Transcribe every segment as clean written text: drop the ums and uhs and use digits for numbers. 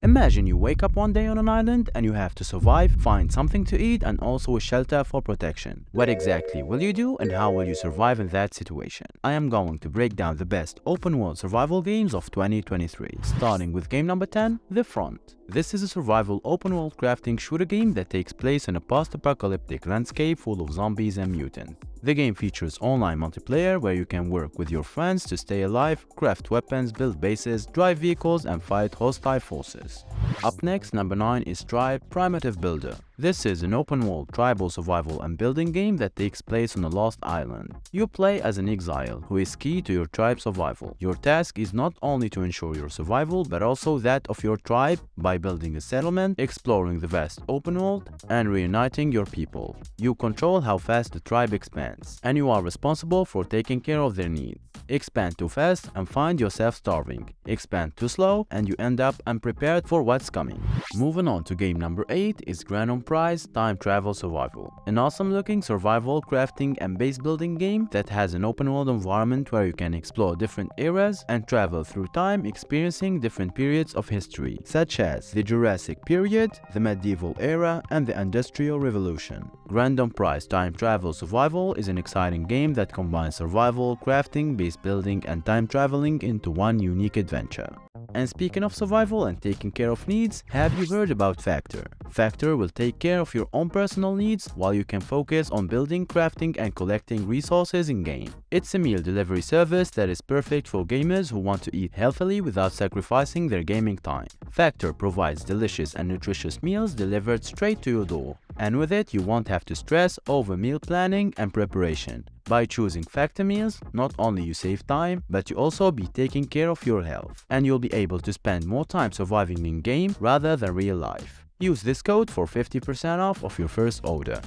Imagine you wake up one day on an island and you have to survive, find something to eat, and also a shelter for protection. What exactly will you do and how will you survive in that situation? I am going to break down the best open world survival games of 2023, starting with game number 10, The Front. This is a survival open world crafting shooter game that takes place in a post-apocalyptic landscape full of zombies and mutants. The game features online multiplayer where you can work with your friends to stay alive, craft weapons, build bases, drive vehicles, and fight hostile forces. Up next, number 9 is Tribe Primitive Builder. This is an open-world tribal survival and building game that takes place on a lost island. You play as an exile who is key to your tribe's survival. Your task is not only to ensure your survival, but also that of your tribe by building a settlement, exploring the vast open world, and reuniting your people. You control how fast the tribe expands, and you are responsible for taking care of their needs. Expand too fast and find yourself starving. Expand too slow and you end up unprepared for what's coming. Moving on to game number 8 is Grand Prize Time Travel Survival. An awesome looking survival, crafting and base building game that has an open world environment where you can explore different eras and travel through time, experiencing different periods of history, such as the Jurassic period, the medieval era, and the Industrial Revolution. Grand Prize Time Travel Survival is an exciting game that combines survival, crafting, base building, and time traveling into one unique adventure. And speaking of survival and taking care of needs, have you heard about Factor? Factor will take care of your own personal needs while you can focus on building, crafting, and collecting resources in-game. It's a meal delivery service that is perfect for gamers who want to eat healthily without sacrificing their gaming time. Factor provides delicious and nutritious meals delivered straight to your door. And with it, you won't have to stress over meal planning and preparation. By choosing Factor meals, not only you save time, but you also be taking care of your health. And you'll be able to spend more time surviving in-game rather than real life. Use this code for 50% off of your first order.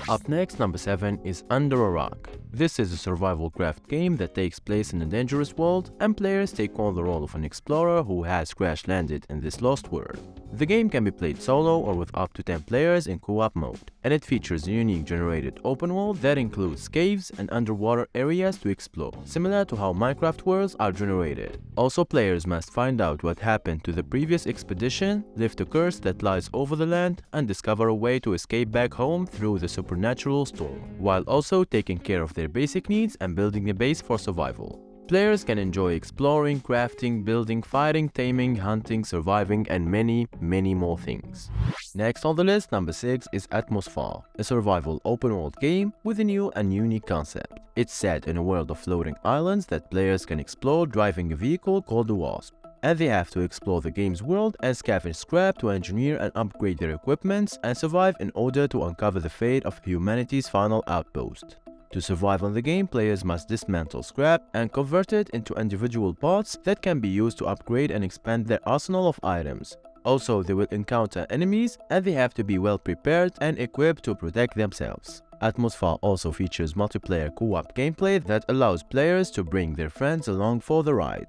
Up next, number 7 is Under a Rock. This is a survival craft game that takes place in a dangerous world, and players take on the role of an explorer who has crash-landed in this lost world. The game can be played solo or with up to 10 players in co-op mode, and it features a unique generated open world that includes caves and underwater areas to explore, similar to how Minecraft worlds are generated. Also, players must find out what happened to the previous expedition, lift a curse that lies over the land, and discover a way to escape back home through the supernatural storm, while also taking care of their basic needs and building a base for survival. Players can enjoy exploring, crafting, building, fighting, taming, hunting, surviving, and many more things. Next on the list, number 6 is Atmosfar, a survival open-world game with a new and unique concept. It's set in a world of floating islands that players can explore driving a vehicle called the Wasp, and they have to explore the game's world and scavenge scrap to engineer and upgrade their equipment and survive in order to uncover the fate of humanity's final outpost. To survive on the game, players must dismantle scrap and convert it into individual parts that can be used to upgrade and expand their arsenal of items. Also, they will encounter enemies and they have to be well prepared and equipped to protect themselves. Atmosfar also features multiplayer co-op gameplay that allows players to bring their friends along for the ride.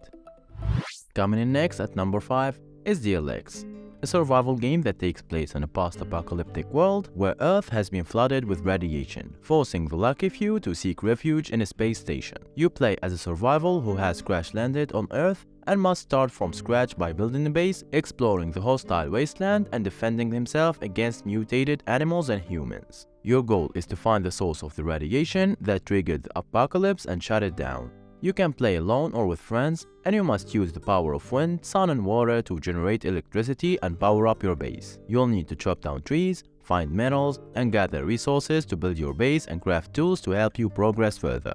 Coming in next at number 5 is DLX, a survival game that takes place in a post-apocalyptic world where Earth has been flooded with radiation, forcing the lucky few to seek refuge in a space station. You play as a survivor who has crash-landed on Earth and must start from scratch by building a base, exploring the hostile wasteland, and defending himself against mutated animals and humans. Your goal is to find the source of the radiation that triggered the apocalypse and shut it down. You can play alone or with friends, and you must use the power of wind, sun and water to generate electricity and power up your base. You'll need to chop down trees, find metals, and gather resources to build your base and craft tools to help you progress further.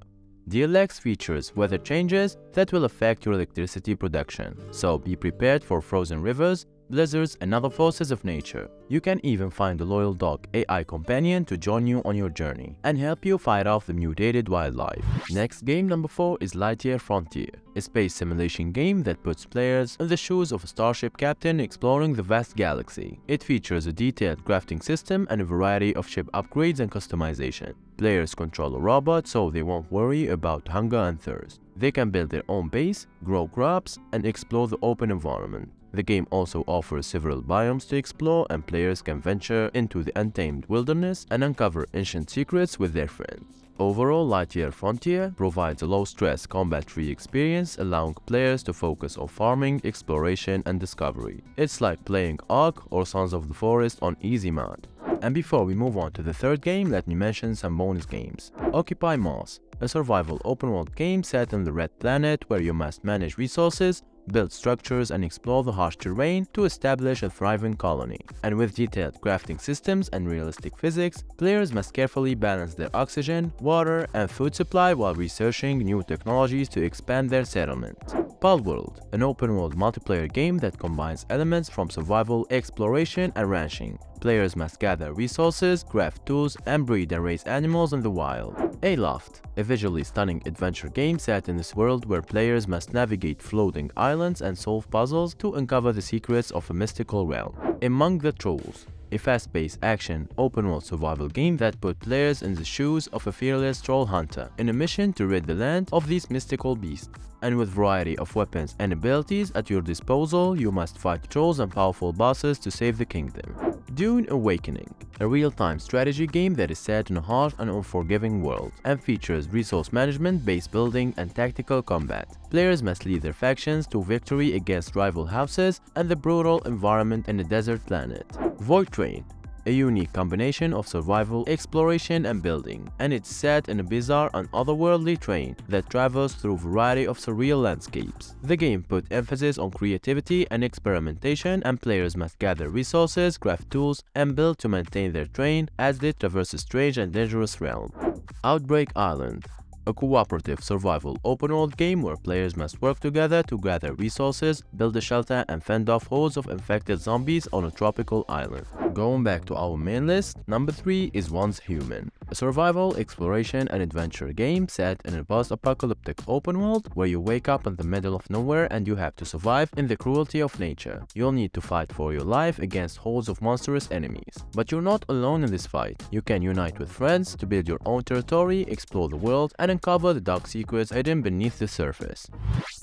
DLX features weather changes that will affect your electricity production, so be prepared for frozen rivers, blizzards, and other forces of nature. You can even find a loyal dog AI companion to join you on your journey and help you fight off the mutated wildlife. Next, game number 4 is Lightyear Frontier, a space simulation game that puts players in the shoes of a starship captain exploring the vast galaxy. It features a detailed crafting system and a variety of ship upgrades and customization. Players control a robot so they won't worry about hunger and thirst. They can build their own base, grow crops, and explore the open environment. The game also offers several biomes to explore, and players can venture into the untamed wilderness and uncover ancient secrets with their friends. Overall, Lightyear Frontier provides a low-stress, combat-free experience, allowing players to focus on farming, exploration, and discovery. It's like playing Ark or Sons of the Forest on easy mode. And before we move on to the third game, let me mention some bonus games. Occupy Mars, a survival open-world game set on the Red Planet where you must manage resources, build structures, and explore the harsh terrain to establish a thriving colony. And with detailed crafting systems and realistic physics, players must carefully balance their oxygen, water, and food supply while researching new technologies to expand their settlement. Palworld, an open-world multiplayer game that combines elements from survival, exploration, and ranching. Players must gather resources, craft tools, and breed and raise animals in the wild. Aloft, a visually stunning adventure game set in this world where players must navigate floating islands and solve puzzles to uncover the secrets of a mystical realm. Among the Trolls, a fast-paced action, open-world survival game that put players in the shoes of a fearless troll hunter in a mission to rid the land of these mystical beasts. And with variety of weapons and abilities at your disposal, you must fight trolls and powerful bosses to save the kingdom. Dune Awakening, a real-time strategy game that is set in a harsh and unforgiving world and features resource management, base building, and tactical combat. Players must lead their factions to victory against rival houses and the brutal environment in a desert planet. Void Train, a unique combination of survival, exploration, and building, and it's set in a bizarre and otherworldly train that travels through a variety of surreal landscapes. The game put emphasis on creativity and experimentation, and players must gather resources, craft tools, and build to maintain their train as they traverse a strange and dangerous realm. Outbreak Island, a cooperative survival open-world game where players must work together to gather resources, build a shelter, and fend off hordes of infected zombies on a tropical island. Going back to our main list, number 3 is Once Human, a survival, exploration, and adventure game set in a post-apocalyptic open world where you wake up in the middle of nowhere and you have to survive in the cruelty of nature. You'll need to fight for your life against hordes of monstrous enemies. But you're not alone in this fight. You can unite with friends to build your own territory, explore the world, and uncover the dark secrets hidden beneath the surface.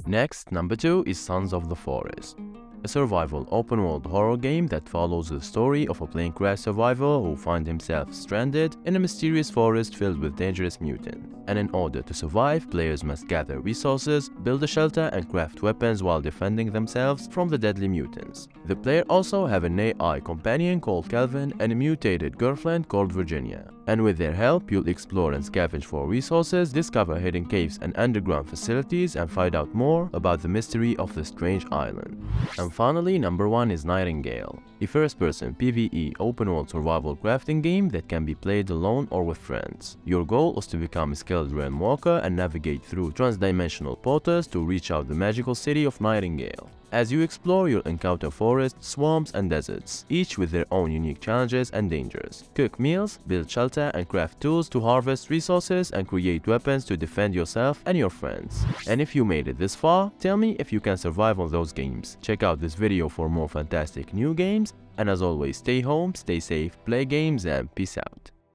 Next, number 2 is Sons of the Forest, a survival open-world horror game that follows the story of a plane crash survivor who finds himself stranded in a mysterious forest filled with dangerous mutants. And in order to survive, players must gather resources, build a shelter, and craft weapons while defending themselves from the deadly mutants. The player also have an AI companion called Calvin and a mutated girlfriend called Virginia. And with their help, you'll explore and scavenge for resources, discover hidden caves and underground facilities, and find out more about the mystery of the strange island. And finally, number 1 is Nightingale, a first-person PvE open-world survival crafting game that can be played alone or with friends. Your goal is to become a skilled realm walker and navigate through trans-dimensional portals to reach out the magical city of Nightingale. As you explore, you'll encounter forests, swamps, and deserts, each with their own unique challenges and dangers. Cook meals, build shelter, and craft tools to harvest resources and create weapons to defend yourself and your friends. And if you made it this far, tell me if you can survive on those games. Check out this video for more fantastic new games, and as always, stay home, stay safe, play games, and peace out.